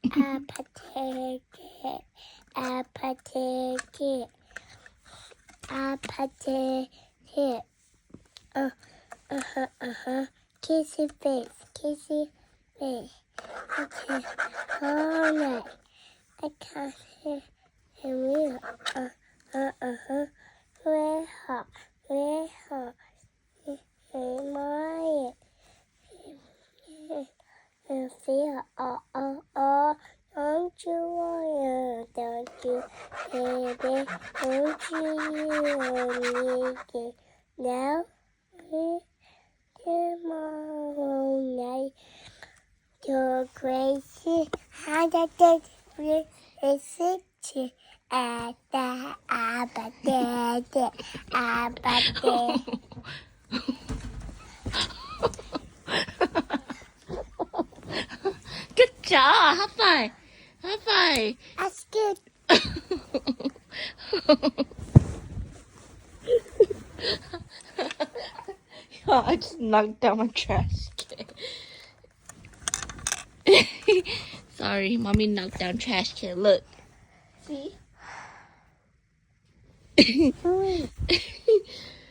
Appetite. Appetite. Appetite. Kissy face. Kissy face. Okay. All right. I can't hear him. Very hot. Very hot. My feel. Don't you want it? Don't you, baby? Don't you need it now? Tomorrow night, you're crazy. How did it feel? It's it. Good job. High five. High five. That's good. Oh, I just knocked down my trash can. Sorry, mommy knocked down trash can. Look. See?